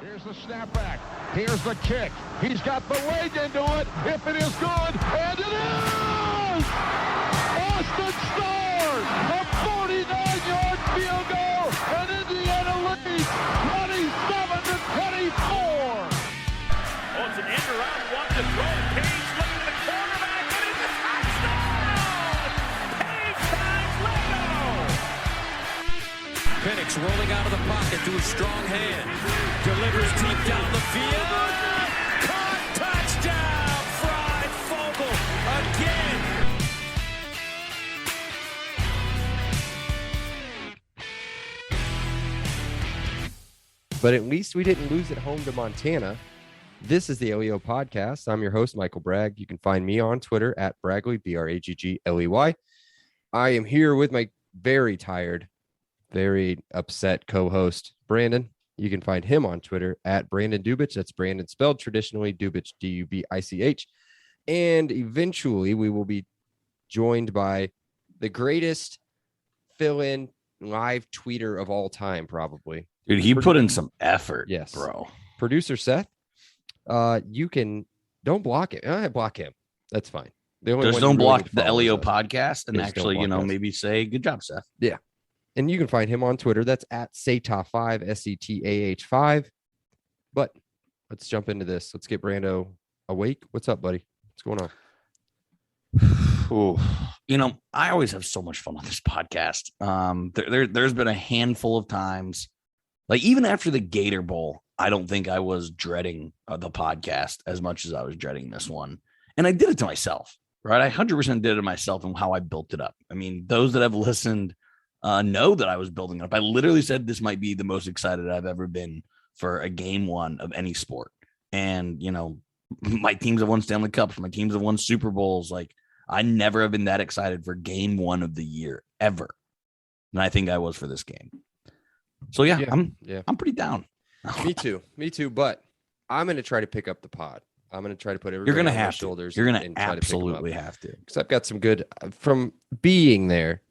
Here's the snapback. Here's the kick. He's got the leg into it. If it is good, and it is! Austin Starr, a 49-yard field goal, and Indiana leads 27-24. Oh, it's an end around one to throw. Page looking at the quarterback, and it's a touchdown! Page finds Leno! Penix rolling out of the pocket to his strong hand. Delivers deep down the field. Caught, touchdown! Fried Fogel again. But at least we didn't lose at home to Montana. This is the LEO podcast. I'm your host, Michael Bragg. You can find me on Twitter at Braggley, Braggley. I am here with my very tired, very upset co-host, Brandon. You can find him on Twitter at Brandon Dubich. That's Brandon spelled traditionally, Dubich, Dubich. And eventually we will be joined by the greatest fill-in live tweeter of all time, probably. Dude, he put in some effort, yes, bro. Producer Seth, you can don't block it. Block him. That's fine. The only Just one don't block the LEO LEO podcast and Just actually, don't block us. maybe say good job, Seth. Yeah. And you can find him on Twitter. That's at Setah5, Setah5. But let's jump into this. Let's get Brando awake. What's up, buddy? What's going on? Ooh. I always have so much fun on this podcast. There's been a handful of times, like even after the Gator Bowl, I don't think I was dreading the podcast as much as I was dreading this one. And I did it to myself, right? I 100% did it to myself and how I built it up. I mean, those that have listened know that I was building it up. I literally said this might be the most excited I've ever been for a game one of any sport. And, my teams have won Stanley Cups. My teams have won Super Bowls. Like, I never have been that excited for game one of the year ever. And I think I was for this game. So, I'm pretty down. Me too. But I'm going to try to pick up the pod. I'm going to try to put everybody on my shoulders. You're going to absolutely have to. Because I've got some good from being there.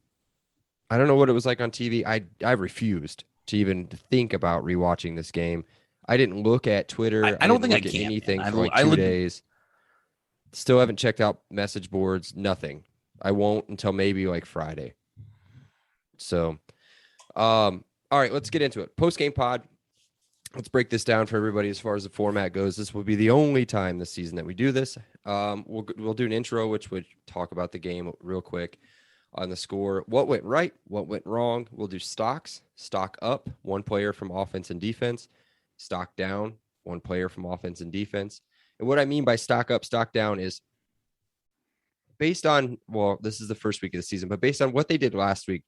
I don't know what it was like on TV. I refused to even think about rewatching this game. I didn't look at Twitter. I don't think I can. can. Anything for like 2 days. Still haven't checked out message boards. Nothing. I won't until maybe like Friday. So, all right, let's get into it. Post-game pod. Let's break this down for everybody as far as the format goes. This will be the only time this season that we do this. We'll do an intro, which would talk about the game real quick on the score. What went right? What went wrong? We'll do stocks. Stock up, one player from offense and defense. Stock down, one player from offense and defense. And what I mean by stock up, stock down is based on, this is the first week of the season, but based on what they did last week,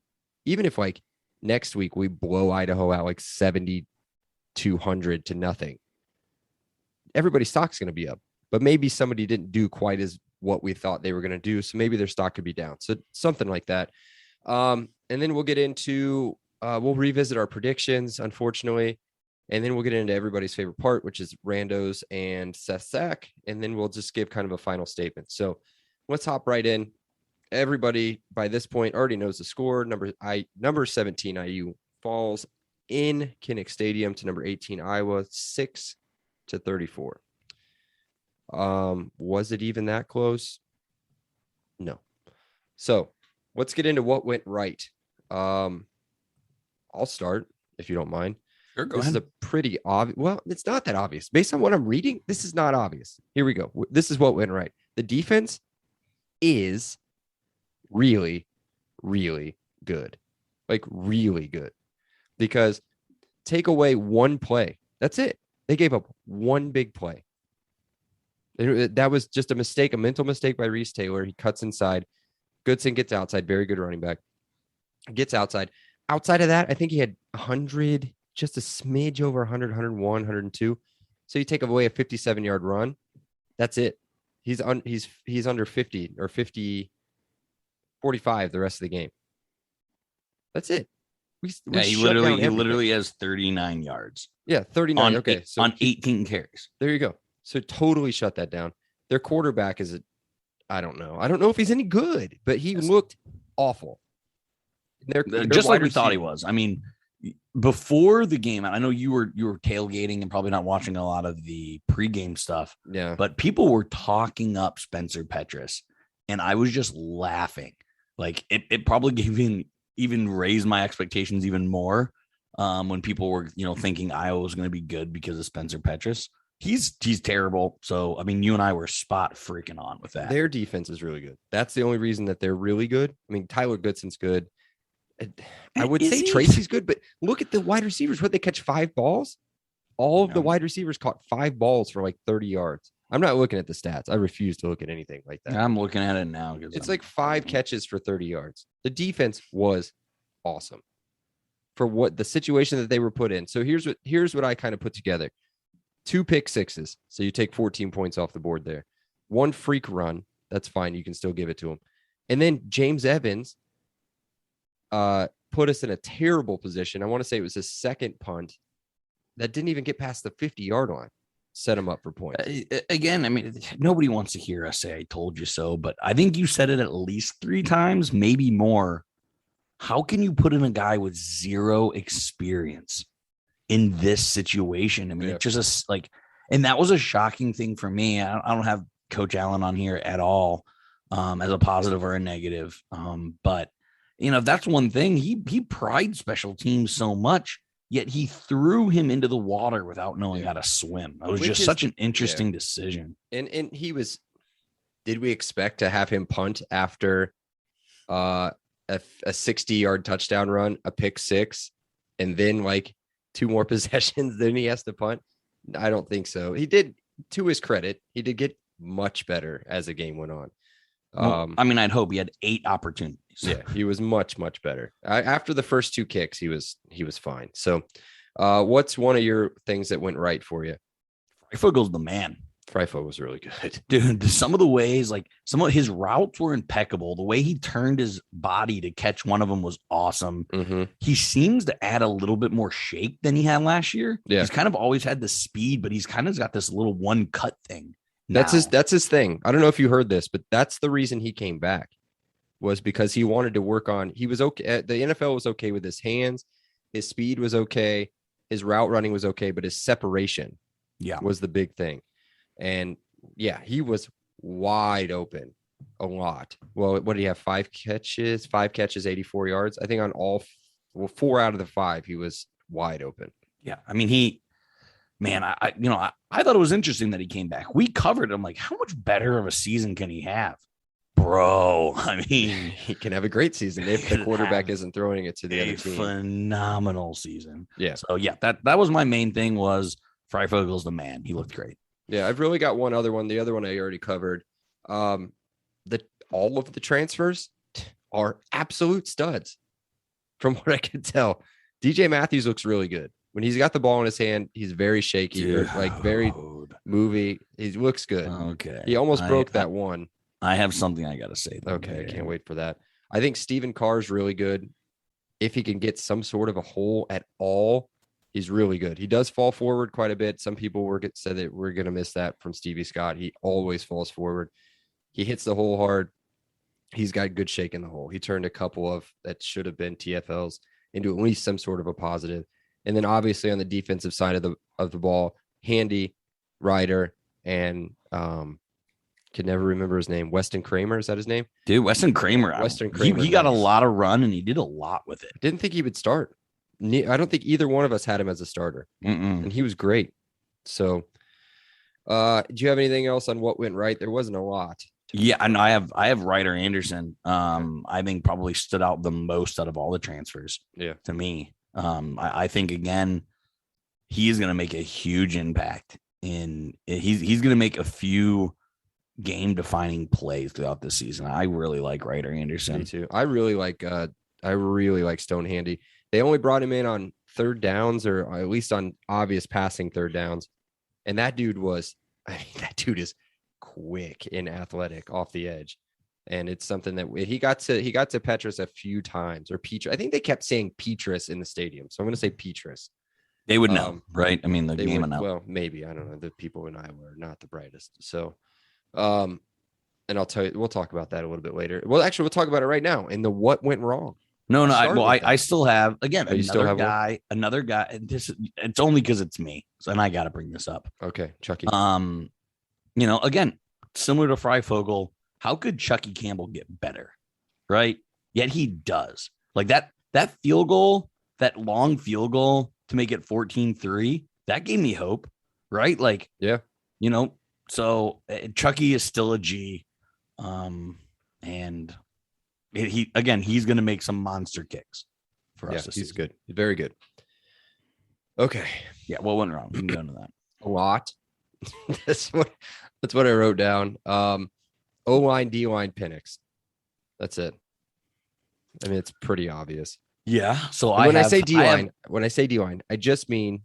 even if like next week we blow Idaho out like 7,200 to nothing, everybody's stock's going to be up, but maybe somebody didn't do quite as what we thought they were going to do. So maybe their stock could be down. So something like that. And then we'll get into, we'll revisit our predictions, unfortunately. And then we'll get into everybody's favorite part, which is randos and Seth Sack. And then we'll just give kind of a final statement. So let's hop right in. Everybody by this point already knows the score. Number 17 IU falls in Kinnick Stadium to number 18 Iowa, 6-34. Was it even that close? No. So let's get into what went right. I'll start if you don't mind. Sure, go this ahead. is a pretty obvious. Well, it's not that obvious. Based on what I'm reading, this is not obvious. Here we go. This is what went right. The defense is really, really good. Like really good. Because take away one play. That's it. They gave up one big play. That was just a mistake, a mental mistake by Reese Taylor. He cuts inside. Goodson gets outside. Very good running back. Gets outside. Outside of that, I think he had 100, just a smidge over 100, 101, 102. So you take away a 57-yard run. That's it. He's under 50 or 50, 45 the rest of the game. That's it. He literally has 39 yards. Yeah, 39. On 18 carries. There you go. So totally shut that down. Their quarterback is I don't know. I don't know if he's any good, but he looked awful. Just like we thought he was. I mean, before the game, I know you were tailgating and probably not watching a lot of the pregame stuff. Yeah. But people were talking up Spencer Petras, and I was just laughing. Like it probably even raised my expectations even more when people were, thinking Iowa was going to be good because of Spencer Petras. He's terrible. So, I mean, you and I were spot freaking on with that. Their defense is really good. That's the only reason that they're really good. I mean, Tyler Goodson's good. I would say Tracy's good, but look at the wide receivers. What, they catch 5 balls? All of the wide receivers caught 5 balls for like 30 yards. I'm not looking at the stats. I refuse to look at anything like that. I'm looking at it now. It's like 5 catches for 30 yards. The defense was awesome for what the situation that they were put in. So here's what I kind of put together. 2 pick sixes. So you take 14 points off the board there. 1 freak run. That's fine. You can still give it to him. And then James Evans put us in a terrible position. I want to say it was his second punt that didn't even get past the 50-yard line. Set him up for points. Again, I mean, nobody wants to hear us say I told you so, but I think you said it at least 3 times, maybe more. How can you put in a guy with 0 experience in this situation? I mean, it's just and that was a shocking thing for me. I don't have Coach Allen on here at all as a positive or a negative. But that's one thing. He prides special teams so much, yet he threw him into the water without knowing how to swim. It was just such an interesting decision. And did we expect to have him punt after a 60-yard touchdown run, a pick 6, and then like 2 more possessions, then he has to punt? I don't think so. He did, to his credit, he did get much better as the game went on. I mean, I'd hope he had 8 opportunities. Yeah, he was much, much better. After the first 2 kicks, he was fine. So what's one of your things that went right for you? Freifelgel's the man. Freifel was really good. Dude, some of the ways, some of his routes were impeccable. The way he turned his body to catch one of them was awesome. Mm-hmm. He seems to add a little bit more shape than he had last year. Yeah. He's kind of always had the speed, but he's kind of got this little one cut thing. That's his thing. I don't know if you heard this, but that's the reason he came back, was because he wanted to work on, he was okay. The NFL was okay with his hands. His speed was okay. His route running was okay, but his separation was the big thing. And he was wide open a lot. Well, what did he have? 5 catches, 84 yards. I think on 4 out of the 5, he was wide open. Yeah. I mean, I thought it was interesting that he came back. We covered him. Like, how much better of a season can he have? Bro, I mean, he can have a great season if the quarterback isn't throwing it to the other team. Phenomenal season. Yeah. So that was my main thing, was Freifelgel's the man. He looked great. Yeah, I've really got one other one. The other one I already covered. All of the transfers are absolute studs, from what I can tell. DJ Matthews looks really good. When he's got the ball in his hand, he's very shaky, very movie. He looks good. Okay. He almost broke that one. I have something I got to say. Okay, I can't wait for that. I think Stephen Carr's really good. If he can get some sort of a hole at all, he's really good. He does fall forward quite a bit. Some people said that we're going to miss that from Stevie Scott. He always falls forward. He hits the hole hard. He's got good shake in the hole. He turned a couple of that should have been TFLs into at least some sort of a positive. And then obviously on the defensive side of the ball, Handy, Ryder, and can never remember his name. Weston Kramer, is that his name? Dude, Weston Kramer. He got a lot of run, and he did a lot with it. Didn't think he would start. I don't think either one of us had him as a starter. And he was great. So do you have anything else on what went right? There wasn't a lot. Yeah, and I have Ryder Anderson. I think probably stood out the most out of all the transfers. Yeah, to me. I think, again, he's going to make a huge impact he's going to make a few game-defining plays throughout the season. I really like Ryder Anderson. Me too. I really like Stone Handy. They only brought him in on 3rd downs, or at least on obvious passing 3rd downs. And that dude is quick and athletic off the edge. And it's something that he got to Petras a few times, or Petrus. I think they kept saying Petrus in the stadium. So I'm going to say Petrus. They would know, right? I mean, the game would know. Well, maybe. I don't know. The people in Iowa are not the brightest. So, and I'll tell you, we'll talk about that a little bit later. Well, actually, we'll talk about it right now. And what went wrong? No, Start with that. I still have again Oh, you still have another guy. And it's only because it's me, and I got to bring this up. Okay, Chucky. Again, similar to Freifogel, how could Chucky Campbell get better, right? Yet he does. Like that field goal, that long field goal to make it 14-3, that gave me hope, right? Like, yeah, so Chucky is still a G, and he's going to make some monster kicks for us. He's good. Very good. Okay. Yeah. What went wrong? We can go into that. A lot. That's what I wrote down. O-line, D-line, Penix. That's it. I mean, it's pretty obvious. Yeah. So when I say D-line, I just mean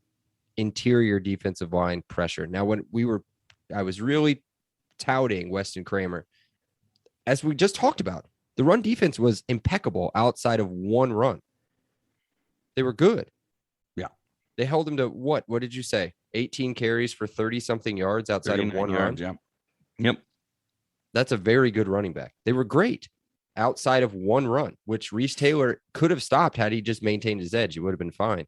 interior defensive line pressure. Now, I was really touting Weston Kramer. As we just talked about, the run defense was impeccable outside of one run. They were good. Yeah. They held him to what? What did you say? 18 carries for 30-something yards outside of one run? Yeah. Yep. That's a very good running back. They were great outside of one run, which Reese Taylor could have stopped had he just maintained his edge. He would have been fine.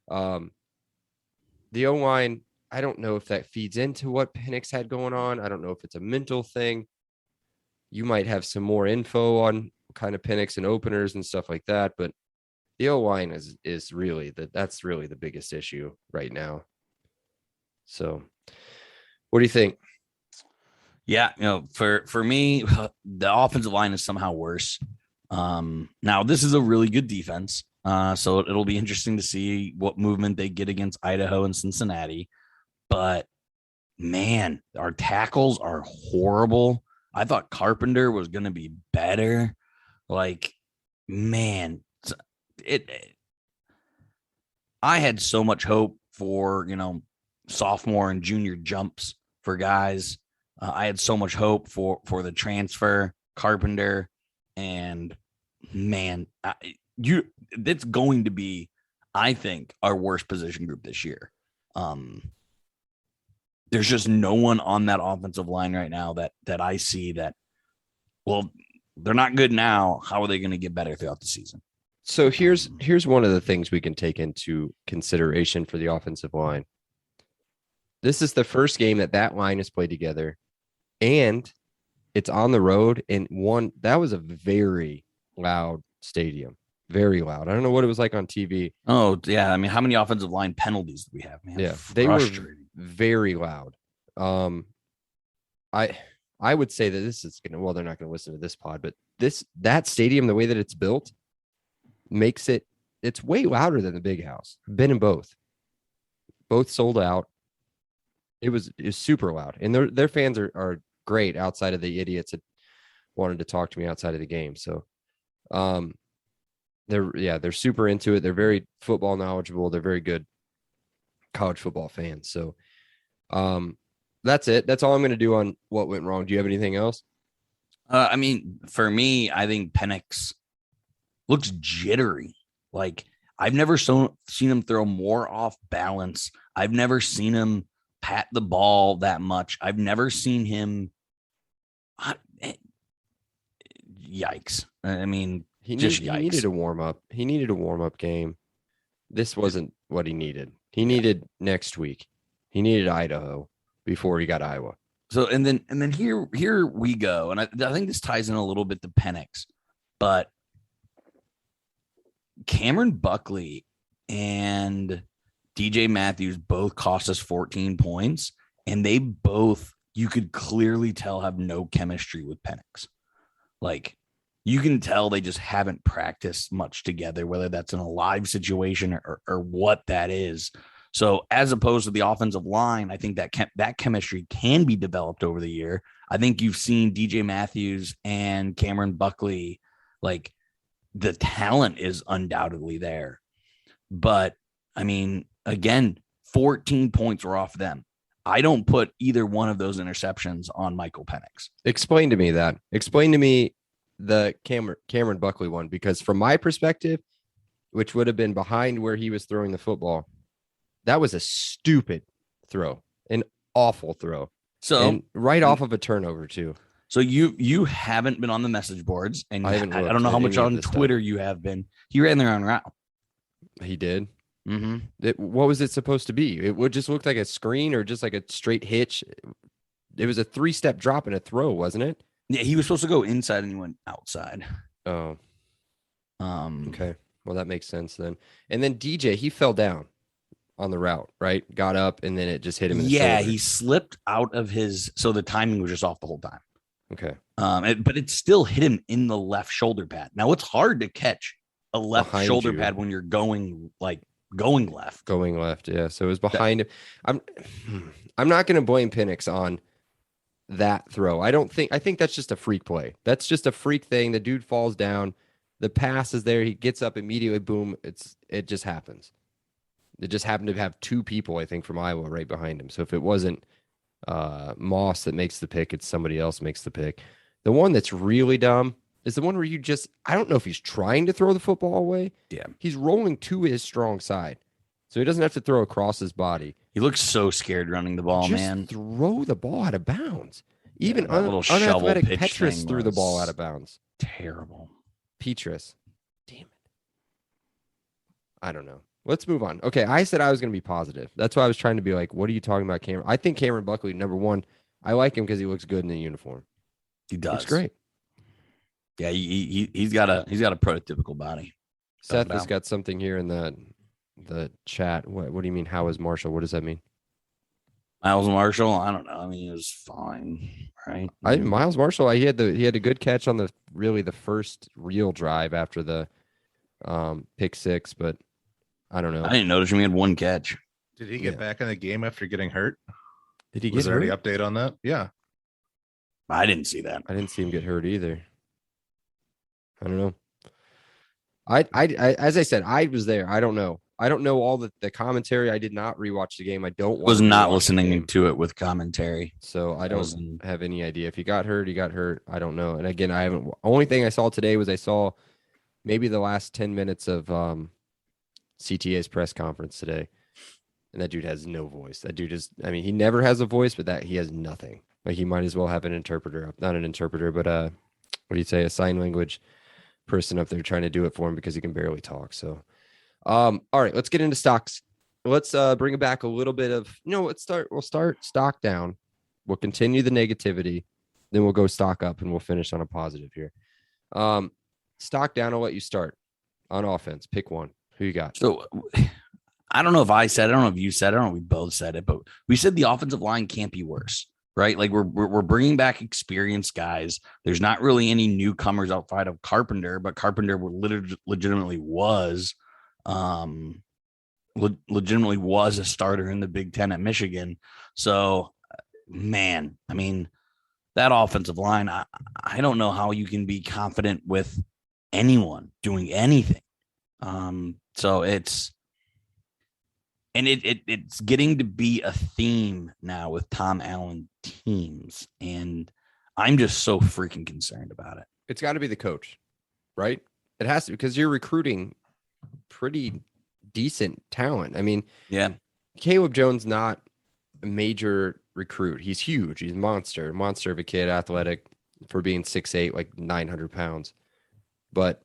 The O-line, I don't know if that feeds into what Penix had going on. I don't know if it's a mental thing. You might have some more info on kind of Penix and openers and stuff like that, but the O-line is really that's really the biggest issue right now. So what do you think? Yeah, for me, the offensive line is somehow worse. Now this is a really good defense. So it'll be interesting to see what movement they get against Idaho and Cincinnati. But man, our tackles are horrible. I thought Carpenter was going to be better. Like, man, I had so much hope for, sophomore and junior jumps for guys. I had so much hope for the transfer Carpenter, and man, it's going to be, I think, our worst position group this year. There's just no one on that offensive line right now that I see that, well, they're not good now. How are they going to get better throughout the season? So here's one of the things we can take into consideration for the offensive line. This is the first game that line has played together, and it's on the road. And that was a very loud stadium, very loud. I don't know what it was like on TV. Oh yeah, I mean, how many offensive line penalties do we have, man? Yeah, they were very loud. I would say that this is gonna. Well, they're not gonna listen to this pod, but that stadium, the way that it's built, makes it's way louder than the Big House. Been in both sold out. It was super loud, and their fans are great outside of the idiots that wanted to talk to me outside of the game. So, they're super into it. They're very football knowledgeable. They're very good college football fans. So, that's it. That's all I'm going to do on what went wrong. Do you have anything else? I mean, for me, I think Penix looks jittery. Like, I've never seen him throw more off balance. I've never seen him pat the ball that much. I've never seen him. Yikes. I mean, he needed a warm up. He needed a warm up game. This wasn't what he needed. He needed next week. He needed Idaho before he got Iowa. So, and then here we go. And I think this ties in a little bit to Penix, but Cameron Buckley and DJ Matthews both cost us 14 points, and they both, you could clearly tell, have no chemistry with Penix. Like, you can tell they just haven't practiced much together, whether that's in a live situation or what that is. So as opposed to the offensive line, I think that chemistry can be developed over the year. I think you've seen DJ Matthews and Cameron Buckley, like, the talent is undoubtedly there. But, I mean, again, 14 points were off them. I don't put either one of those interceptions on Michael Penix. Explain to me that. Explain to me the Cameron Buckley one, because from my perspective, which would have been behind where he was throwing the football, that was a stupid throw, an awful throw. So and right off of a turnover too. So you haven't been on the message boards, and I I haven't don't know how looked much at any on of this Twitter you have been. He ran their own route. He did. Mm-hmm. What was it supposed to be? It would just look like a screen or just like a straight hitch. It was a 3-step drop and a throw, wasn't it? Yeah, he was supposed to go inside and he went outside. Oh, Um, okay. Well, that makes sense then. And then DJ, he fell down on the route, right? Got up and then it just hit him in the yeah, shoulder. he slipped out of his. So the timing was just off the whole time. Okay. But it still hit him in the left shoulder pad. Now it's hard to catch a left Behind shoulder you. pad when you're going left. Going left, yeah. So it was behind him. I'm not going to blame Penix on that throw. I think that's just a freak play. That's just a freak thing. The dude falls down. The pass is there. He gets up immediately. Boom. It just happens. It just happened to have 2 people, I think, from Iowa right behind him. So if it wasn't Moss that makes the pick, it's somebody else makes the pick. The one that's really dumb is the one where I don't know if he's trying to throw the football away. Yeah. He's rolling to his strong side. So he doesn't have to throw across his body. He looks so scared running the ball, Just man. throw the ball out of bounds. Even that little shovel unathletic pitch Petrus thing threw the ball was out of bounds. Terrible. Petrus. Damn it. I don't know. Let's move on. Okay, I said I was going to be positive. That's why I was trying to be like, what are you talking about, Cameron? I think Cameron Buckley, number one, I like him because he looks good in the uniform. He does. Looks great. Yeah, he's got a prototypical body. Seth has got something here in the chat. What do you mean? How is Marshall? What does that mean? Miles Marshall, I don't know. I mean, it was fine, right? Miles Marshall, he had a good catch on the first real drive after the pick 6, but I don't know. I didn't notice him. He had 1 catch. Did he get back in the game after getting hurt? Did he Was get there hurt? any update on that? Yeah. I didn't see that. I didn't see him get hurt either. I don't know. I as I said, I was there. I don't know. I don't know all the commentary. I did not rewatch the game. I don't want Was to not rewatch the listening game. to it with commentary. So I wasn't- don't have any idea. If he got hurt, he got hurt. I don't know. And again, I haven't. Only thing I saw today was I saw maybe the last 10 minutes of CTA's press conference today. And that dude has no voice. That dude is, I mean, he never has a voice, but that he has nothing. Like he might as well have an interpreter, not an interpreter, but what do you say? A sign language person up there trying to do it for him because he can barely talk. So, all right, let's get into stocks. Let's bring it back a little bit of, we'll start stock down. We'll continue the negativity. Then we'll go stock up and we'll finish on a positive here. Stock down. I'll let you start on offense. Pick one. Who you got? So I don't know if I said it. I don't know if you said it. I don't know if we both said it, but we said the offensive line can't be worse, right? Like we're bringing back experienced guys. There's not really any newcomers outside of Carpenter, but Carpenter legitimately was a starter in the Big Ten at Michigan. So, man, I mean, that offensive line, I don't know how you can be confident with anyone doing anything. So it's getting to be a theme now with Tom Allen teams. And I'm just so freaking concerned about it. It's got to be the coach, right? It has to, because you're recruiting pretty decent talent. I mean, Yeah. Caleb Jones, not a major recruit. He's huge. He's a monster of a kid, athletic for being 6'8", like 900 pounds. But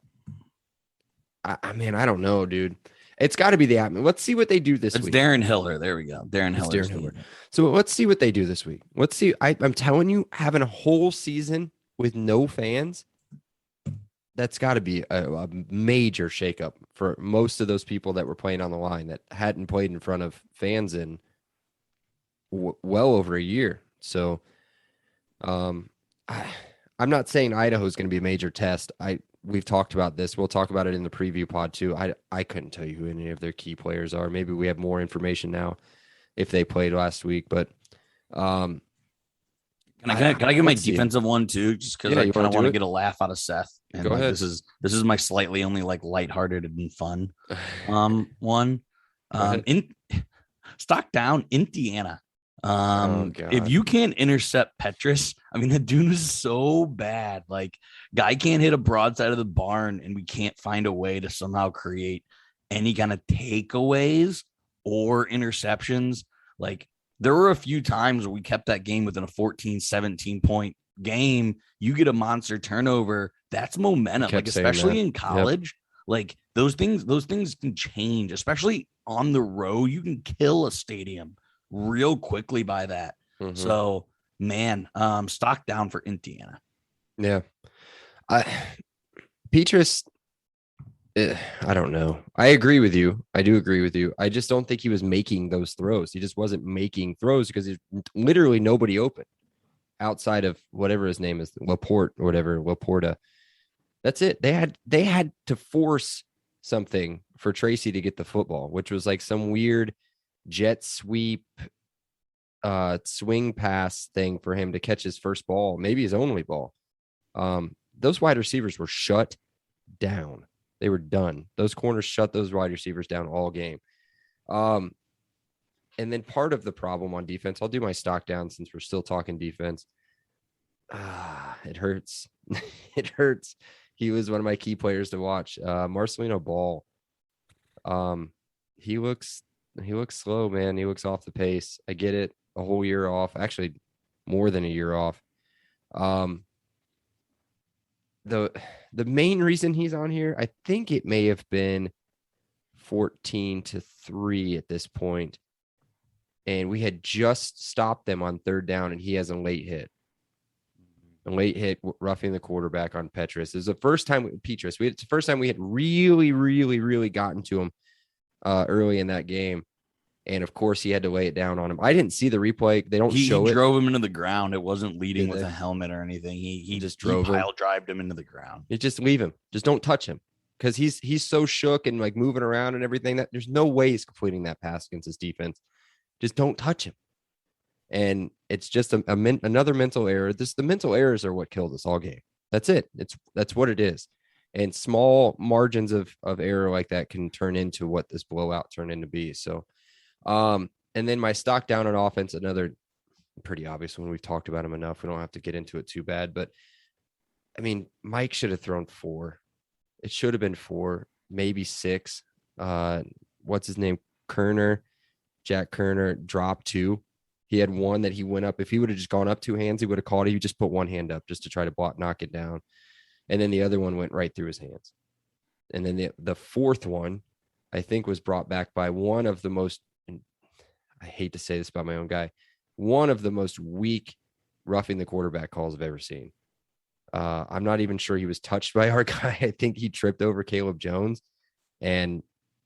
I mean, I don't know, dude. It's got to be the atmosphere. Let's see what they do this It's week. Darren Hiller. There we go. Darren Hiller. So let's see what they do this week. Let's see. I'm telling you, having a whole season with no fans, that's got to be a major shakeup for most of those people that were playing on the line that hadn't played in front of fans in well over a year. So I'm not saying Idaho is going to be a major test. We've talked about this. We'll talk about it in the preview pod too. I couldn't tell you who any of their key players are. Maybe we have more information now if they played last week, but Can I get my defensive one too? Just because I kind of want to get a laugh out of Seth. And Go ahead. This is my slightly only like lighthearted and fun one. In stock down Indiana. If you can't intercept Petrus, I mean, the dude is so bad. Like, guy can't hit a broadside of the barn, and we can't find a way to somehow create any kind of takeaways or interceptions. Like, there were a few times where we kept that game within a 14, 17 point game, you get a monster turnover. That's momentum, like especially in college. Like those things can change, especially on the road. You can kill a stadium real quickly by that. Mm-hmm. So, man, stock down for Indiana. Yeah. Petrus, I don't know. I agree with you. I do agree with you. I just don't think he was making those throws. He just wasn't making throws because there's literally nobody open outside of whatever his name is, Laporte or whatever, Laporta. That's it. They had to force something for Tracy to get the football, which was like some weird jet sweep swing pass thing for him to catch his first ball, maybe his only ball. Those wide receivers were shut down. They were done. Those corners shut those wide receivers down all game. And then part of the problem on defense, I'll do my stock down since we're still talking defense. It hurts. It hurts. He was one of my key players to watch. Marcelino Ball. He looks slow, man. He looks off the pace. I get it. A whole year off, actually more than a year off. The main reason he's on here, I think it may have been 14-3 at this point. And we had just stopped them on third down, and he has a late hit. A late hit roughing the quarterback on Petrus. It was the first time it's the first time we had really, really, really gotten to him early in that game. And of course, he had to lay it down on him. I didn't see the replay. They don't show it. He drove him into the ground. It wasn't leading with a helmet or anything. He just pile drived him into the ground. You just leave him. Just don't touch him because he's so shook and like moving around and everything that there's no way he's completing that pass against his defense. Just don't touch him. And it's just another mental error. The mental errors are what killed us all game. That's it. That's what it is. And small margins of error like that can turn into what this blowout turned into be. So, and then my stock down on offense, another pretty obvious one. We've talked about him enough. We don't have to get into it too bad, but I mean, Mike should have thrown 4. It should have been 4, maybe 6. What's his name? Jack Kerner dropped 2. He had one that he went up. If he would have just gone up 2 hands, he would have caught it. He would just put one hand up just to try to knock it down. And then the other one went right through his hands. And then the fourth one, I think, was brought back by one of the most, and I hate to say this about my own guy, one of the most weak roughing the quarterback calls I've ever seen. I'm not even sure he was touched by our guy. I think he tripped over Caleb Jones, and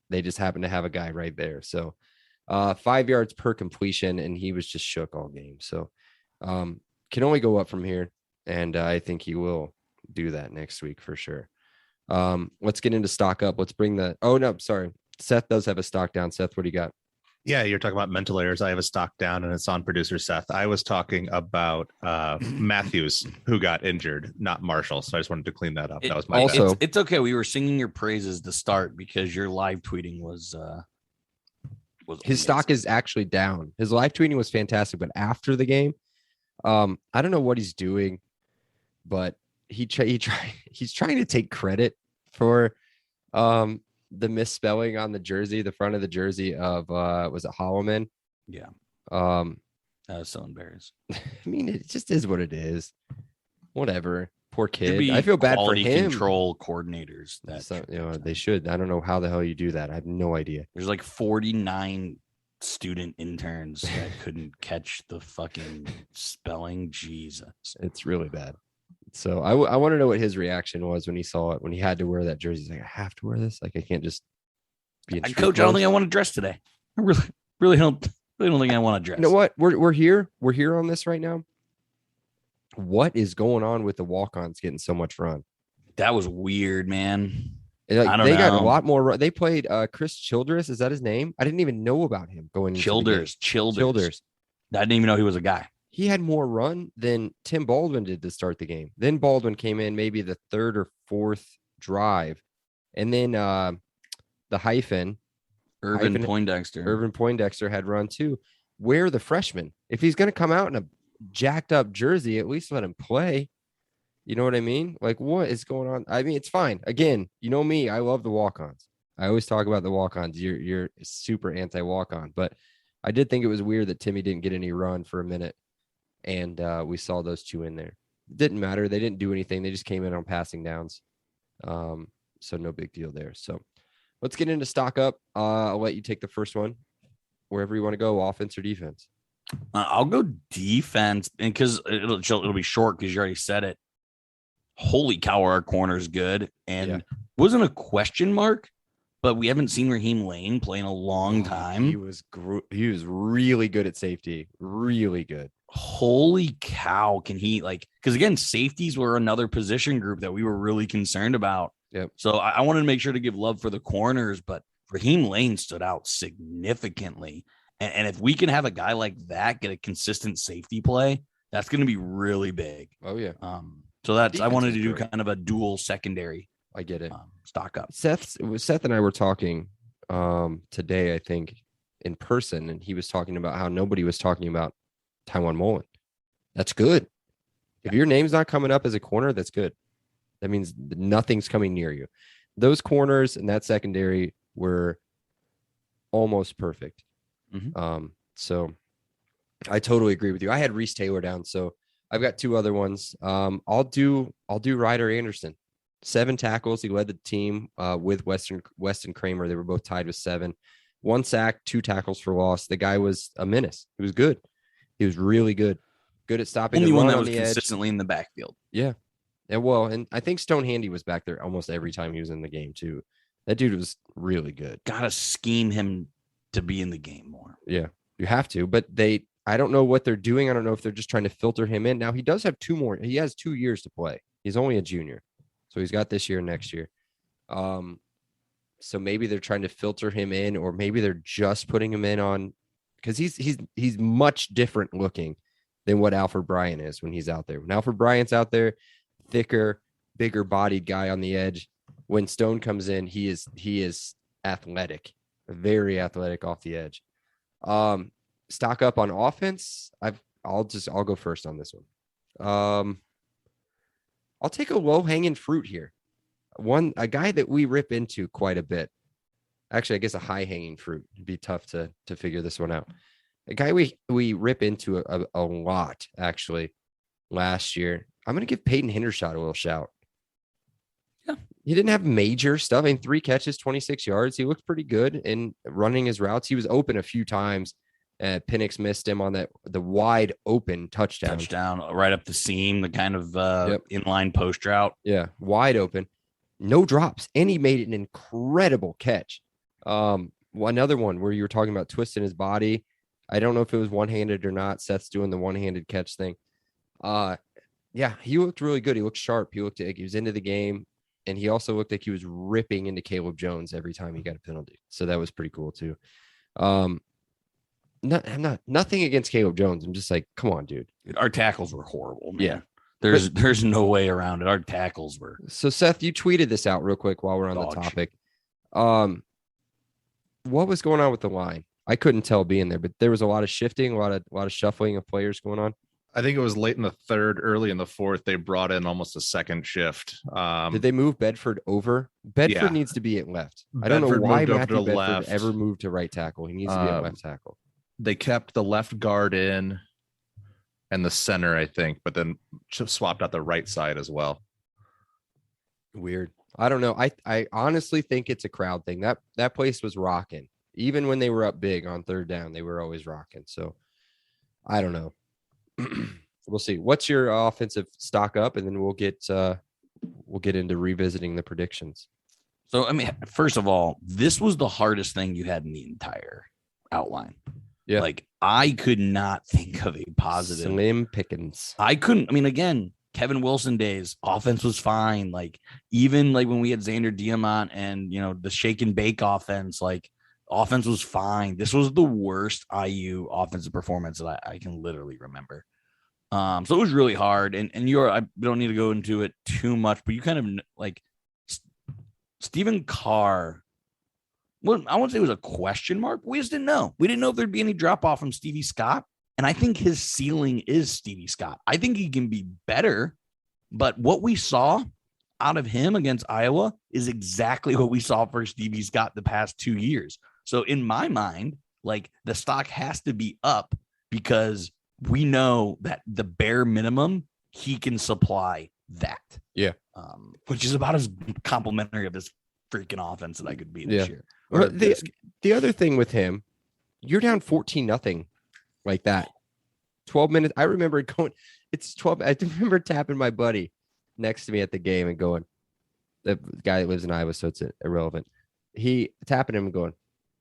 they just happened to have a guy right there. So 5 yards per completion, and he was just shook all game. So can only go up from here, and I think he will do that next week for sure. Let's get into stock up. Let's bring the Seth does have a stock down. Seth, what do you got? Yeah, you're talking about mental errors. I have a stock down, and it's on producer Seth. I was talking about Matthews, who got injured, not Marshall. So I just wanted to clean that up. That was my bad. It's okay. We were singing your praises to start because your live tweeting was his amazing. stock is actually down. His live tweeting was fantastic, but after the game, I don't know what he's doing, but he's trying to take credit for the misspelling on the jersey, the front of the jersey of was it Holloman? Yeah. I was so embarrassed. I mean, it just is what it is. Whatever. Poor kid. I feel bad for him. Control coordinators they should. I don't know how the hell you do that. I have no idea. There's like 49 student interns that couldn't catch the fucking spelling. Jesus. It's really bad. So I want to know what his reaction was when he saw it, when he had to wear that jersey. He's like, I have to wear this. Like, I can't just be in Coach, I don't think I want to dress today. I really don't think I want to dress. You know what? We're here. We're here on this right now. What is going on with the walk-ons getting so much run? That was weird, man. They got a lot more. They played Chris Childress. Is that his name? I didn't even know about him going. Childers. I didn't even know he was a guy. He had more run than Tim Baldwin did to start the game. Then Baldwin came in maybe the 3rd or 4th drive. And then the hyphen. Irvin Poindexter had run too. Where are the freshmen? If he's going to come out in a jacked up jersey, at least let him play. You know what I mean? Like, what is going on? I mean, it's fine. Again, you know me, I love the walk-ons. I always talk about the walk-ons. You're super anti-walk-on, but I did think it was weird that Timmy didn't get any run for a minute. And we saw those 2 in there. didn't matter. They didn't do anything. They just came in on passing downs. So no big deal there. So let's get into stock up. I'll let you take the first one, wherever you want to go, offense or defense. I'll go defense, and because it'll be short because you already said it. Holy cow, our corner is good, and wasn't a question mark, but we haven't seen Raheem Lane play in a long time. He was really good at safety, really good. Holy cow, can he because again, safeties were another position group that we were really concerned about. Yep. So I wanted to make sure to give love for the corners, but Raheem Lane stood out significantly. And if we can have a guy like that get a consistent safety play, that's going to be really big. Oh yeah. So I wanted to do kind of a dual secondary. I get it. Stock up. Seth and I were talking today, I think, in person, and he was talking about how nobody was talking about Taiwan Mullen. That's good. If your name's not coming up as a corner, that's good. That means nothing's coming near you. Those corners and that secondary were almost perfect. Mm-hmm. So I totally agree with you. I had Reese Taylor down, so I've got two other ones. I'll do Ryder Anderson. 7 tackles. He led the team with Weston Kramer. They were both tied with 7. 1 sack, 2 tackles for loss. The guy was a menace. He was good. He was really good. Good at stopping Only the one run that on was the edge. consistently in the backfield. Yeah. And I think Stone Handy was back there almost every time he was in the game too. That dude was really good. Gotta scheme him to be in the game more. Yeah, you have to. But I don't know what they're doing. I don't know if they're just trying to filter him in. Now he does have 2 more. He has 2 years to play. He's only a junior, so he's got this year and next year. So maybe they're trying to filter him in, or maybe they're just putting him in on because he's much different looking than what Alfred Bryant is when he's out there. When Alfred Bryant's out there, thicker, bigger bodied guy on the edge. When Stone comes in, he is athletic, very athletic off the edge. Stock up on offense. I'll go first on this one. I'll take a low hanging fruit here. A guy that we rip into quite a bit. Actually, I guess a high hanging fruit. It'd be tough to figure this one out. A guy we rip into a lot actually last year. I'm going to give Peyton Hendershot a little shout. Yeah. He didn't have major stuff. I mean, 3 catches, 26 yards. He looked pretty good in running his routes. He was open a few times. Penix missed him on the wide open touchdown. Right up the seam, the kind of inline post route. Yeah, wide open. No drops. And he made an incredible catch. Another one where you were talking about twisting his body. I don't know if it was one-handed or not. Seth's doing the one-handed catch thing. Yeah, he looked really good. He looked sharp. He looked like he was into the game. And he also looked like he was ripping into Caleb Jones every time he got a penalty. So that was pretty cool too. Nothing against Caleb Jones. I'm just like, come on, dude. Our tackles were horrible, man. Yeah. There's no way around it. Our tackles were. So Seth, you tweeted this out real quick while we're on the topic. What was going on with the line? I couldn't tell being there, but there was a lot of shifting, a lot of shuffling of players going on. I think it was late in the 3rd, early in the 4th. They brought in almost a second shift. Did they move Bedford over? Bedford needs to be at left. I don't know why Matthew Bedford ever moved to right tackle. He needs to be at left tackle. They kept the left guard in and the center, I think, but then swapped out the right side as well. Weird. I don't know. I honestly think it's a crowd thing. That place was rocking. Even when they were up big on 3rd down, they were always rocking. So I don't know. We'll see. What's your offensive stock up? And then we'll get into revisiting the predictions. So, I mean, first of all, this was the hardest thing you had in the entire outline. Yeah. Like, I could not think of a positive. Slim pickings. I couldn't. I mean, again, Kevin Wilson days, offense was fine. Like, even like when we had Xander Diamont and, the shake and bake offense, like, offense was fine. This was the worst IU offensive performance that I can literally remember. So it was really hard. And I don't need to go into it too much, but you kind of like Stephen Carr. Well, I won't say it was a question mark. We just didn't know. We didn't know if there'd be any drop off from Stevie Scott. And I think his ceiling is Stevie Scott. I think he can be better, but what we saw out of him against Iowa is exactly what we saw for Stevie Scott the past 2 years. So in my mind, like the stock has to be up because we know that the bare minimum he can supply that. Yeah. Which is about as complimentary of this freaking offense that I could be this year. Or the other thing with him, you're down 14-0 like that. 12 minutes. I remember going, it's 12. I remember tapping my buddy next to me at the game and going, the guy that lives in Iowa, so it's irrelevant. He tapping him and going,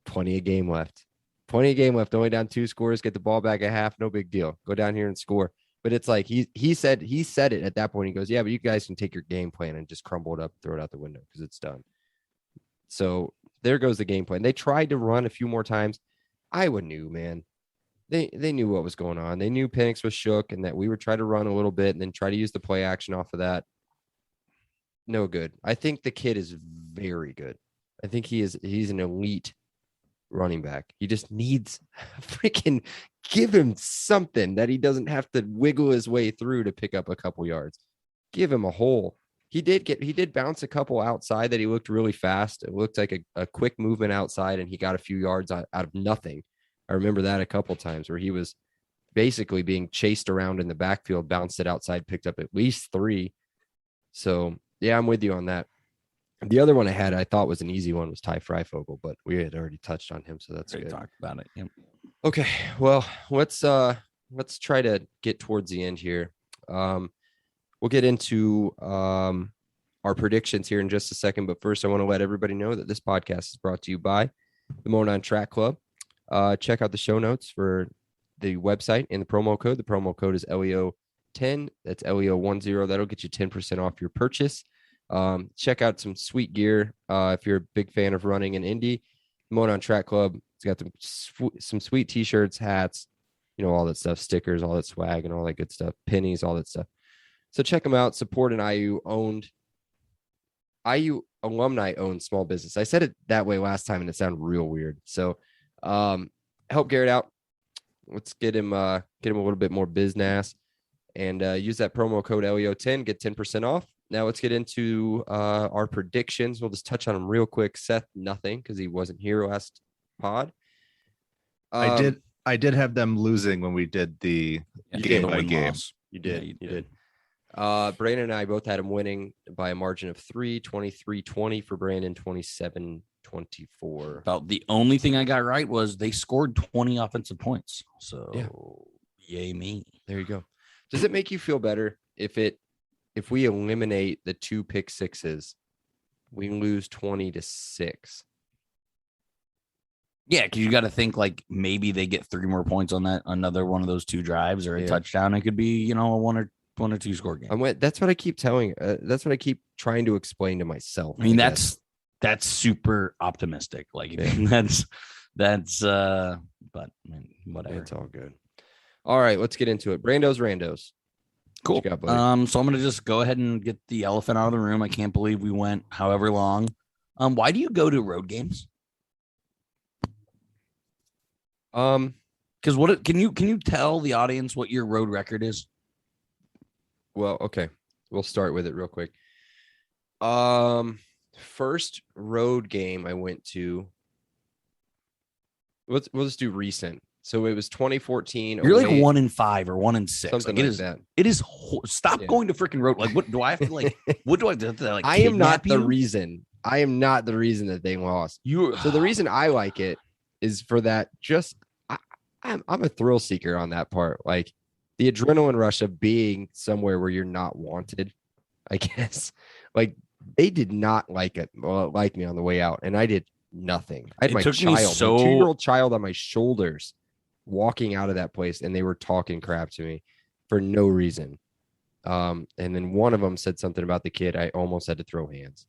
plenty of game left. Only down 2 scores, get the ball back at half. No big deal. Go down here and score. But it's like he said it at that point. He goes, yeah, but you guys can take your game plan and just crumble it up, throw it out the window because it's done. So there goes the game plan. They tried to run a few more times. Iowa knew, man. They knew what was going on. They knew Penix was shook and that we would try to run a little bit and then try to use the play action off of that. No good. I think the kid is very good. I think he's an elite running back. He just needs freaking give him something that he doesn't have to wiggle his way through to pick up a couple yards. Give him a hole. He did bounce a couple outside that he looked really fast. It looked like a quick movement outside and he got a few yards out of nothing. I remember that a couple times where he was basically being chased around in the backfield, bounced it outside, picked up at least 3. So yeah, I'm with you on that. The other one I thought was an easy one was Ty Freifogel, but we had already touched on him, so that's good. Talked about it. Yep. Okay, well, let's try to get towards the end here. We'll get into our predictions here in just a second, but first I want to let everybody know that this podcast is brought to you by the Monon Track Club. Check out the show notes for the website and the promo code. The promo code is LEO10. That's LEO10. That'll get you 10% off your purchase. Check out some sweet gear if you're a big fan of running in Indy. Monon Track Club. It's got some sweet t-shirts, hats, all that stuff, stickers, all that swag and all that good stuff, pennies, all that stuff. So check them out. Support an IU alumni owned small business. I said it that way last time and it sounded real weird. So help Garrett out. Let's get him a little bit more business and use that promo code LEO10, get 10% off. Now let's get into our predictions. We'll just touch on them real quick. Seth, nothing because he wasn't here last pod. I did have them losing when we did the game by game. You did. You did. Brandon and I both had him winning by a margin of 3, 23-20 for Brandon, 27-24. About the only thing I got right was they scored 20 offensive points. So yay me. There you go. Does it make you feel better if we eliminate the 2 pick sixes, we lose 20-6? Yeah, because you got to think like maybe they get 3 more points on that another one of those 2 drives or a touchdown. It could be a 1 or 2 score game. That's what I keep telling. That's what I keep trying to explain to myself. I mean, that's super optimistic. Like that's but I mean, whatever. It's all good. All right, let's get into it. Brando's Randos. Cool. So I'm going to just go ahead and get the elephant out of the room. I can't believe we went however long. Why do you go to road games? Because can you tell the audience what your road record is? Well, okay. We'll start with it real quick. First road game I went to. We'll just do recent. So it was 2014. You're like 1-5 or 1-6. Something like that. It is. Stop going to freaking road. Like, what do I have to like? What do I do? Like, I am not the reason. I am not the reason that they lost. So the reason I like it is for that. I'm a thrill seeker on that part. Like the adrenaline rush of being somewhere where you're not wanted. I guess. Like they did not like me on the way out, and I did nothing. I had my 2-year-old child on my shoulders, walking out of that place, and they were talking crap to me for no reason. And then one of them said something about the kid. I almost had to throw hands,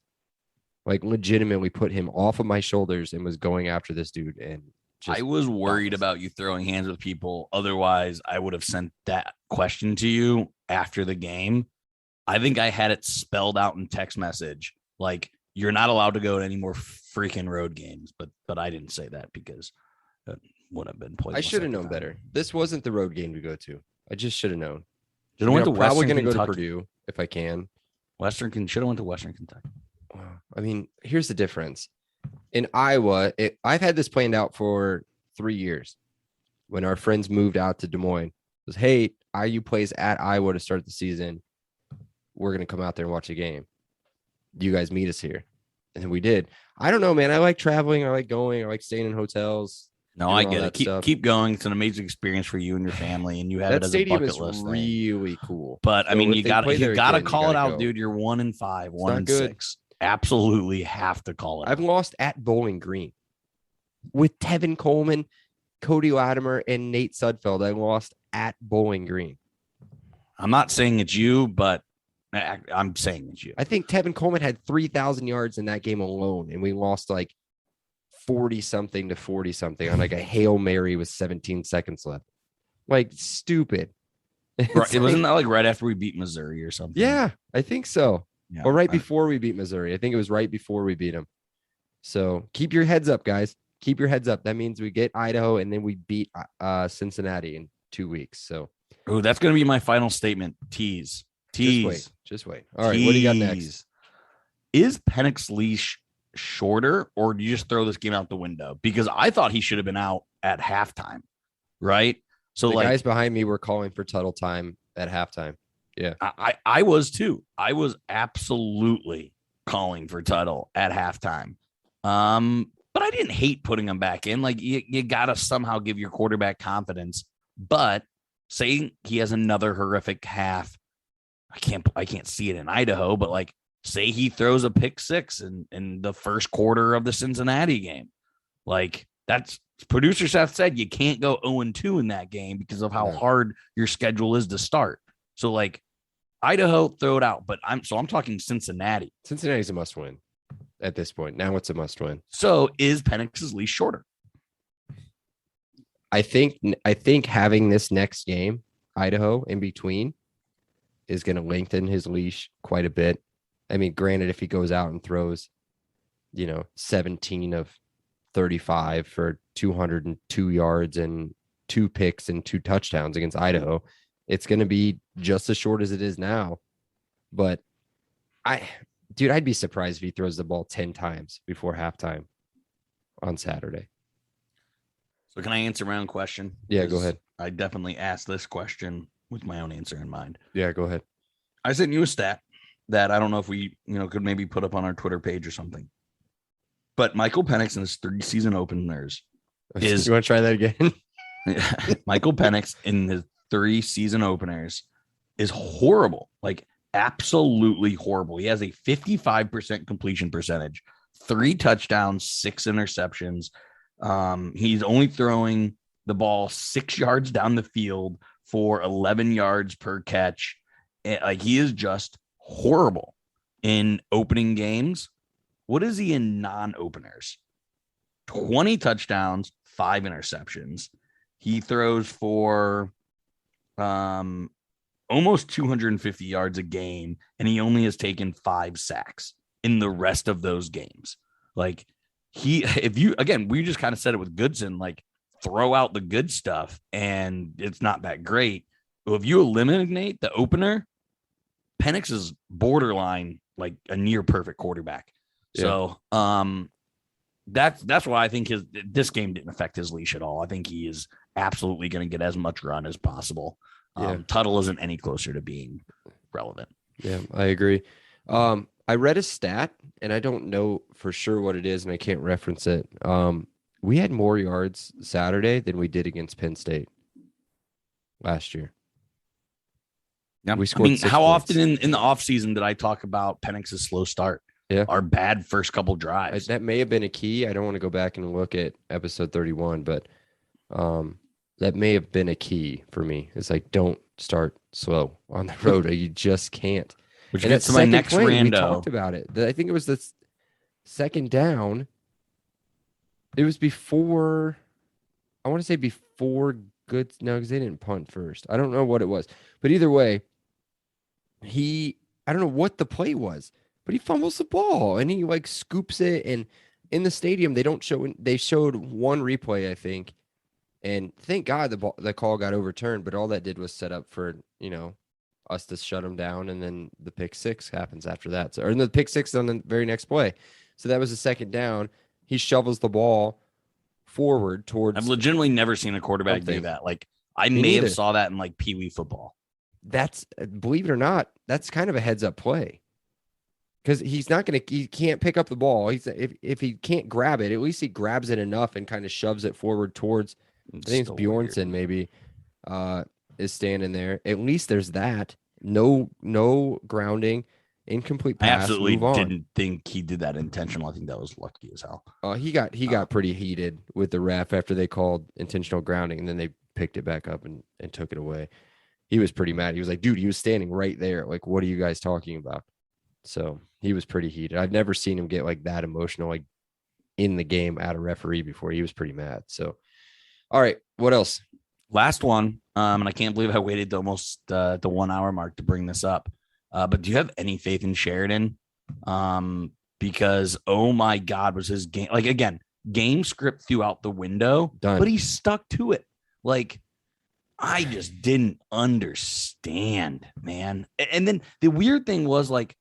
like legitimately put him off of my shoulders and was going after this dude. And I was worried about you throwing hands with people. Otherwise, I would have sent that question to you after the game. I think I had it spelled out in text message. Like, you're not allowed to go to any more freaking road games. But I didn't say that because that would have been pointless. I should have known better. This wasn't the road game to go to. I just should have known. Should have went to probably Western going to go Kentucky. to Purdue if I can. Should have went to Western Kentucky. I mean, here's the difference. In Iowa, I've had this planned out for 3 years. When our friends moved out to Des Moines, was, hey, IU plays at Iowa to start the season. We're going to come out there and watch a game. You guys meet us here. And we did. I don't know, man. I like traveling. I like going. I like staying in hotels. No, doing I all get that it. stuff. Keep going. It's an amazing experience for you and your family, and you have That it as a stadium bucket is list thing. really cool. But I So mean, if you they got play there to again, call it gotta out, go. dude. You're 1-5, It's not 1-6. Absolutely have to call it I've out. lost at Bowling Green with Tevin Coleman, Cody Latimer, and Nate Sudfeld. I lost at Bowling Green. I'm not saying it's you, but I'm saying it's you. I think Tevin Coleman had 3,000 yards in that game alone, and we lost like 40-something to 40-something on like a Hail Mary with 17 seconds left. Like, stupid. It wasn't that like right after we beat Missouri or something. Yeah, I think so. Yeah. Or right before we beat Missouri. I think it was right before we beat them. So keep your heads up, guys. Keep your heads up. That means we get Idaho and then we beat Cincinnati in 2 weeks. So That's going to be my final statement. Tease. Just wait. All right, what do you got next? Is Penix's leash shorter, or do you just throw this game out the window? Because I thought he should have been out at halftime, right? So The guys behind me were calling for Tuttle time at halftime. Yeah. I was too. I was absolutely calling for Tuttle at halftime. But I didn't hate putting him back in. Like, you got to somehow give your quarterback confidence. But saying he has another horrific half, I can't see it in Idaho, but like, say he throws a pick six in the first quarter of the Cincinnati game. Like, that's producer Seth said you can't go 0-2 in that game because of how hard your schedule is to start. So like, Idaho, throw it out. But I'm talking Cincinnati. Cincinnati's a must win at this point. Now it's a must win. So is Penix's leash shorter? I think having this next game, Idaho, in between, is going to lengthen his leash quite a bit. I mean, granted, if he goes out and throws, 17 of 35 for 202 yards and 2 picks and 2 touchdowns against Idaho, it's going to be just as short as it is now. But I'd be surprised if he throws the ball 10 times before halftime on Saturday. So can I answer my own question? Yeah, go ahead. I definitely asked this question with my own answer in mind. Yeah, go ahead. I sent you a stat that I don't know if we, could maybe put up on our Twitter page or something. But Michael Penix in his 3 season openers is... You want to try that again? Michael Penix in his 3 season openers is horrible. Like, absolutely horrible. He has a 55% completion percentage, 3 touchdowns, 6 interceptions. He's only throwing the ball 6 yards down the field for 11 yards per catch. And, like, he is just horrible in opening games. What is he in non-openers? 20 touchdowns, 5 interceptions. He throws for almost 250 yards a game, and he only has taken 5 sacks in the rest of those games. Like, we just kind of said it with Goodson, like, throw out the good stuff and it's not that great. Well, if you eliminate the opener, Penix is borderline like a near perfect quarterback. Yeah. So that's why I think this game didn't affect his leash at all. I think he is absolutely going to get as much run as possible. Tuttle isn't any closer to being relevant. Yeah, I agree. I read a stat, and I don't know for sure what it is, and I can't reference it. We had more yards Saturday than we did against Penn State last year. Yeah. We scored 6 how points. often in the offseason did I talk about Penix's slow start? Yeah. Our bad first couple drives. That may have been a key. I don't want to go back and look at episode 31, but that may have been a key for me. It's like, don't start slow on the road. You just can't. Which gets to my next rando. We talked about it. I think it was the second down. It was before, I want to say before good. No, because they didn't punt first. I don't know what it was. But either way, I don't know what the play was, but he fumbles the ball and he like scoops it. And in the stadium, they showed one replay, I think. And thank God the call got overturned, but all that did was set up for, us to shut him down. And then the pick 6 happens after that. So, or the pick 6 on the very next play. So that was a second down. He shovels the ball forward towards. I've legitimately never seen a quarterback do that. Like, I Me may neither. have saw that in like Pee Wee football. That's, believe it or not, that's kind of a heads up play. Because he can't pick up the ball. If he can't grab it, at least he grabs it enough and kind of shoves it forward towards, I think it's Still Bjornsson weird. maybe, is standing there. At least there's that. No grounding, incomplete I pass, absolutely move on. didn't think he did that intentional. I think that was lucky as hell. He got pretty heated with the ref after they called intentional grounding, and then they picked it back up and took it away. He was pretty mad. He was like, dude, he was standing right there. Like, what are you guys talking about? So he was pretty heated. I've never seen him get like that emotional, like in the game at a referee before. He was pretty mad. So, all right, what else? Last one, and I can't believe I waited to almost the 1 hour mark to bring this up. But do you have any faith in Sheridan? Because oh my God, was his game like again game script throughout the window, Done. but he stuck to it. Like I just didn't understand, man. And then the weird thing was like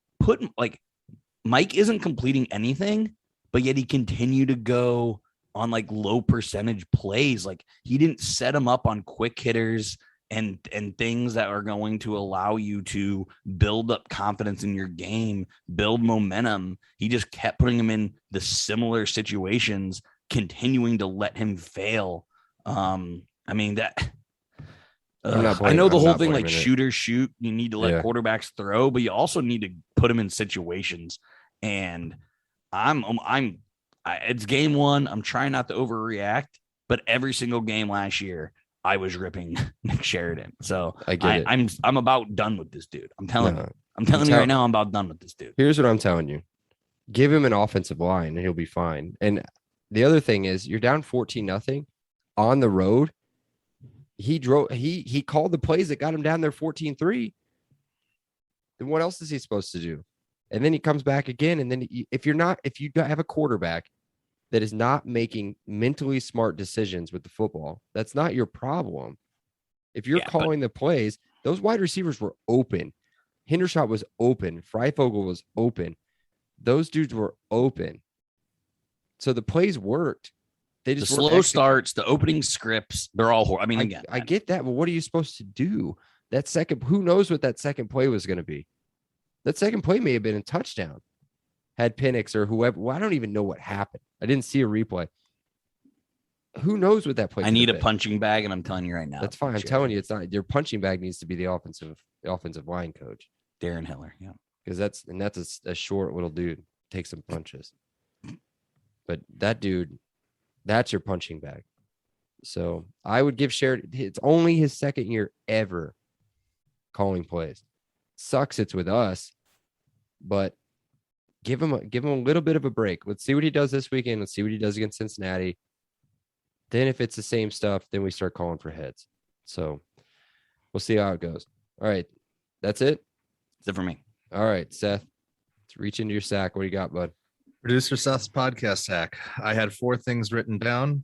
Mike isn't completing anything, but yet he continued to go on like low percentage plays. Like he didn't set him up on quick hitters and things that are going to allow you to build up confidence in your game, build momentum. He just kept putting him in the similar situations, continuing to let him fail. I mean that. I know the whole thing, like shooters shoot, you need to let quarterbacks throw, but you also need to put them in situations. And it's game one. I'm trying not to overreact, but every single game last year, I was ripping Nick Sheridan. So I'm about done with this dude. I'm telling you right now, I'm about done with this dude. Here's what I'm telling you. Give him an offensive line and he'll be fine. And the other thing is you're down 14-0 on the road. He called the plays that got him down there 14-3. Then what else is he supposed to do? And then he comes back again. And then if you have a quarterback that is not making mentally smart decisions with the football, that's not your problem. If you're calling the plays, those wide receivers were open. Hendershot was open. Freifogel was open. Those dudes were open. So the plays worked. They just the slow starts, the opening scripts, they're all horrible. I mean, again, I get that, but what are you supposed to do? Who knows what that second play was going to be? That second play may have been a touchdown. Had Penix or whoever. Well, I don't even know what happened. I didn't see a replay. Who knows what that play? I need a punching bag, and I'm telling you right now. That's fine. I'm telling you, it's not. Your punching bag needs to be the offensive line coach, Darren Hiller. Yeah, because that's a short little dude. Take some punches. But that dude, that's your punching bag. So I would give Sheridan. It's only his second year ever calling plays. Sucks it's with us, but give him a little bit of a break. Let's see what he does this weekend. Let's see what he does against Cincinnati. Then if it's the same stuff, then we start calling for heads. So we'll see how it goes. All right. That's it. That's it for me. All right, Seth. Let's reach into your sack. What do you got, bud? Producer Seth's podcast hack. I had 4 things written down.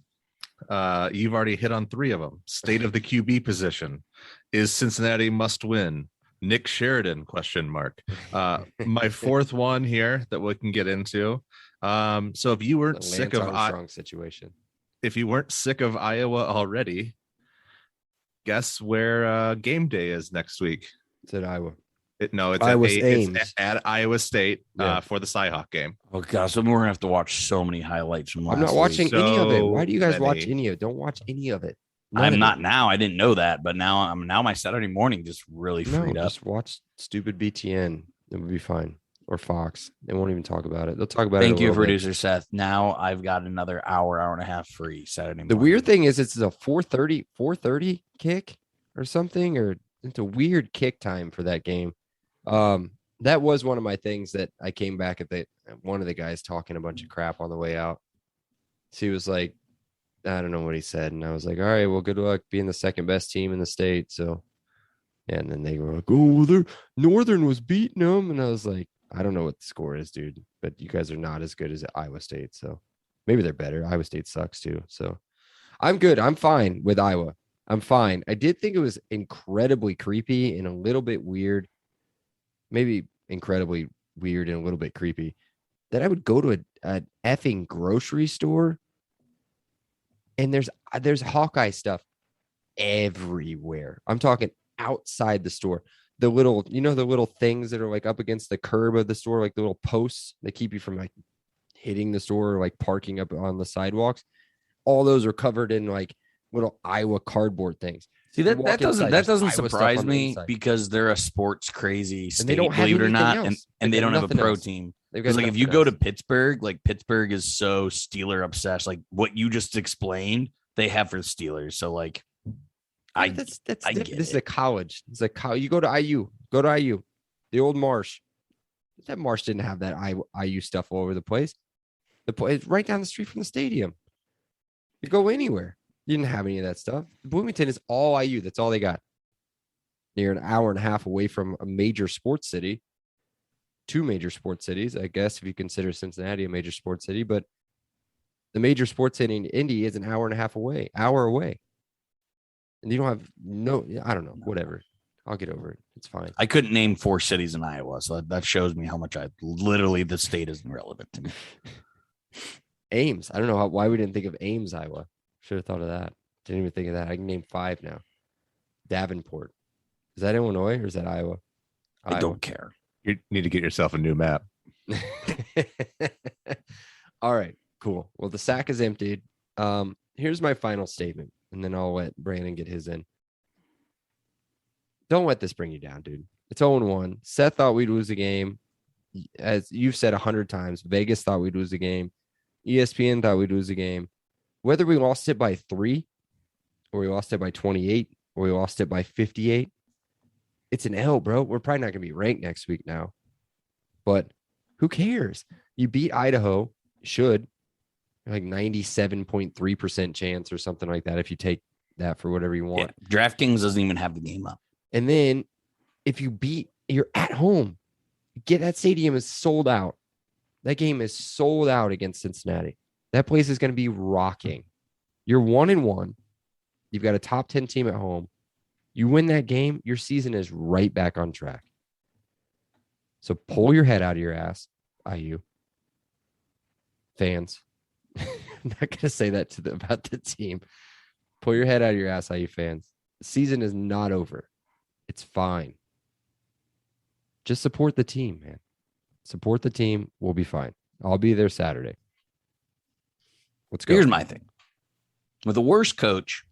You've already hit on 3 of them. State of the QB position. Is Cincinnati must win? Nick Sheridan ? My 4th one here that we can get into. So if you weren't sick of situation, if you weren't sick of Iowa already, guess where game day is next week? It's at Iowa. It's at Iowa State for the Cyhawk game. Oh gosh, so we're gonna have to watch so many highlights from last I'm not watching any of it. Why do you guys watch many. any of it? Don't watch any of it. I'm not now. I didn't know that, but now my Saturday morning just really freed up. Just watch stupid BTN. It would be fine. Or Fox. They won't even talk about it. They'll talk about it. Thank you, producer Seth. Now I've got another hour and a half free Saturday morning. The weird thing is it's a 4:30 kick or something, or it's a weird kick time for that game. That was one of my things that I came back at one of the guys talking a bunch of crap on the way out. So he was like, I don't know what he said. And I was like, all right, well, good luck being the second best team in the state. So, and then they were like, oh, well, Northern was beating them. And I was like, I don't know what the score is, dude, but you guys are not as good as Iowa State. So maybe they're better. Iowa State sucks too. So I'm good. I'm fine with Iowa. I'm fine. I did think it was incredibly creepy and a little bit weird, maybe incredibly weird and a little bit creepy, that I would go to a effing grocery store and there's Hawkeye stuff everywhere. I'm talking outside the store. The little, the little things that are like up against the curb of the store, like the little posts that keep you from like hitting the store or like parking up on the sidewalks. All those are covered in like little Iowa cardboard things. See, You that walk doesn't inside, that there's doesn't Iowa stuff surprise on the me inside. because they're a sports crazy state, And they don't have believe it or anything not, else. and they They've don't got have a nothing pro else. team. They've got Because like if you nothing go to else. Pittsburgh, like Pittsburgh is so Steeler obsessed. Like what you just explained, they have for the Steelers. So like, Yeah, that's I different. get This is it. a college. It's a college. You go to IU. Go to IU. The old Marsh. That Marsh didn't have that IU stuff all over the place. It's right down the street from the stadium. You go anywhere. You didn't have any of that stuff. Bloomington is all IU. That's all they got. You're an hour and a half away from a major sports city. 2 major sports cities, I guess, if you consider Cincinnati a major sports city. But the major sports city in Indy is an hour and a half away. And you don't have I don't know, whatever. I'll get over it. It's fine. I couldn't name 4 cities in Iowa, so that shows me how much the state isn't relevant to me. Ames. I don't know why we didn't think of Ames, Iowa. Should have thought of that. Didn't even think of that. I can name 5 now. Davenport. Is that Illinois or is that Iowa? I don't care. You need to get yourself a new map. All right, cool. Well, the sack is emptied. Here's my final statement, and then I'll let Brandon get his in. Don't let this bring you down, dude. It's 0-1. Seth thought we'd lose the game. As you've said 100 times, Vegas thought we'd lose the game. ESPN thought we'd lose the game. Whether we lost it by 3 or we lost it by 28 or we lost it by 58, it's an L, bro. We're probably not going to be ranked next week now. But who cares? You beat Idaho. Should. Like 97.3% chance or something like that if you take that for whatever you want. Yeah, DraftKings doesn't even have the game up. And then if you beat, you're at home. That stadium is sold out. That game is sold out against Cincinnati. That place is going to be rocking. You're 1-1. You've got a top 10 team at home. You win that game, your season is right back on track. So pull your head out of your ass, IU fans. I'm not going to say that about the team. Pull your head out of your ass, IU fans. The season is not over. It's fine. Just support the team, man. Support the team. We'll be fine. I'll be there Saturday. Let's go. Here's my thing. With the worst coach,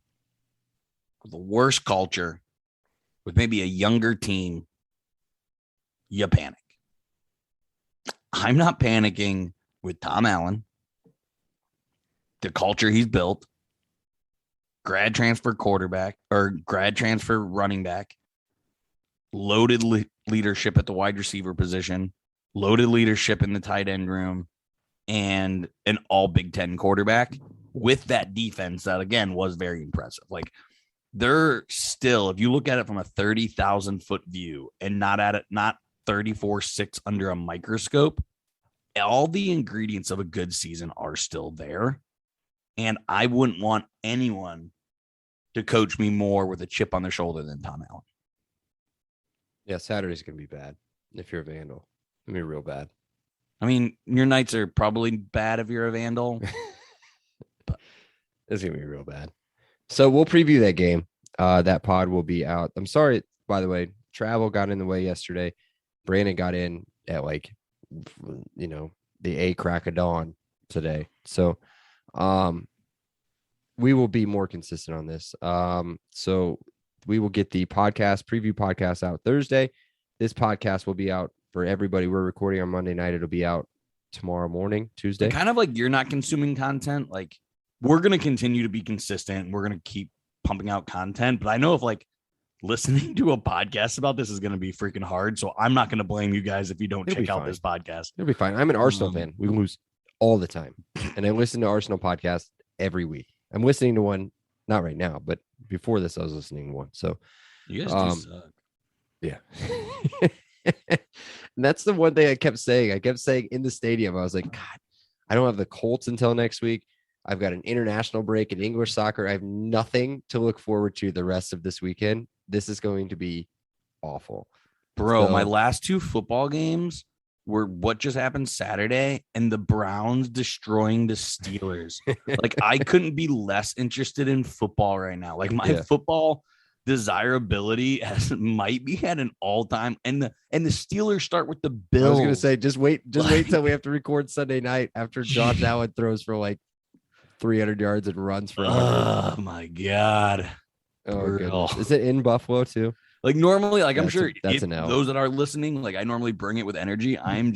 with the worst culture, with maybe a younger team, you panic. I'm not panicking with Tom Allen, the culture he's built, grad transfer quarterback or grad transfer running back, loaded leadership at the wide receiver position, loaded leadership in the tight end room, and an all Big Ten quarterback with that defense that, again, was very impressive. Like, they're still, if you look at it from a 30,000 foot view and not 34.6 under a microscope, all the ingredients of a good season are still there. And I wouldn't want anyone to coach me more with a chip on their shoulder than Tom Allen. Yeah, Saturday's going to be bad if you're a Vandal. It's going to be real bad. I mean, your nights are probably bad if you're a Vandal. But it's going to be real bad. So we'll preview that game. That pod will be out. I'm sorry, by the way, travel got in the way yesterday. Brandon got in at the A crack of dawn today. So we will be more consistent on this. So we will get the preview podcast out Thursday. This podcast will be out for everybody. We're recording on Monday night. It'll be out tomorrow morning, Tuesday. Kind of like you're not consuming content. Like, we're going to continue to be consistent. We're going to keep pumping out content. But I know if listening to a podcast about this is going to be freaking hard. So I'm not going to blame you guys if you don't check out this podcast. It'll be fine. I'm an Arsenal fan. We lose all the time. And I listen to Arsenal podcasts every week. I'm listening to one, not right now, but before this, I was listening to one. So you guys do suck. Yeah. And that's the one thing I kept saying. I kept saying in the stadium, I was like, God, I don't have the Colts until next week. I've got an international break in English soccer. I have nothing to look forward to the rest of this weekend. This is going to be awful. Bro, my last 2 football games, were what just happened Saturday and the Browns destroying the Steelers. Like, I couldn't be less interested in football right now. Like, my football desirability might be at an all-time, and the Steelers start with the Bills. I was gonna say, just wait till we have to record Sunday night after Josh Allen throws for like 300 yards and runs for 100. Oh my God. Oh, goodness. Is it in Buffalo too? Like, normally, like, I'm sure that's an L. those that are listening, like, I normally bring it with energy. I'm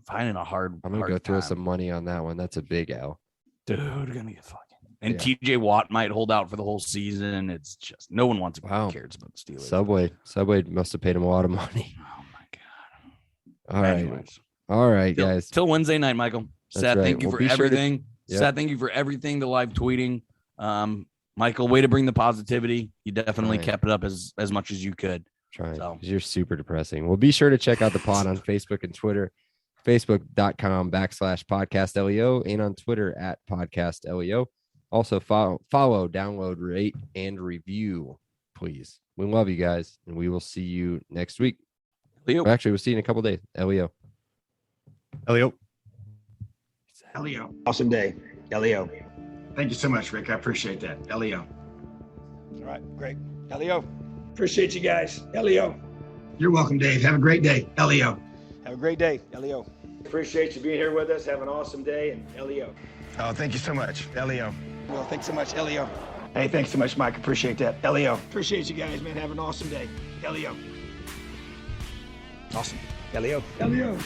finding a hard. I'm gonna go throw some money on that one. That's a big L. Dude, we're gonna get fucking. And TJ Watt might hold out for the whole season. It's just no one wants cares about the Steelers. Subway must have paid him a lot of money. Oh my God. All right, guys. Till Wednesday night, Michael. Seth, thank you for everything. Seth, thank you for everything. The live tweeting. Michael, way to bring the positivity. You definitely kept it up as much as you could. Trying. So. You're super depressing. Well, be sure to check out the pod on Facebook and Twitter. Facebook.com/podcastleo and on Twitter @podcastleo. Also follow, download, rate, and review, please. We love you guys, and we will see you next week. Leo. Actually, we'll see you in a couple days. Leo. Awesome day. Leo. Thank you so much, Rick. I appreciate that. Leo. All right, great. Leo. Appreciate you guys. Leo. You're welcome, Dave. Have a great day. Leo. Have a great day. Leo. Appreciate you being here with us. Have an awesome day. And Leo. Oh, thank you so much. Leo. Well, thanks so much, Leo. Hey, thanks so much, Mike. Appreciate that. Leo. Appreciate you guys, man. Have an awesome day. Leo. Awesome. Leo. Leo.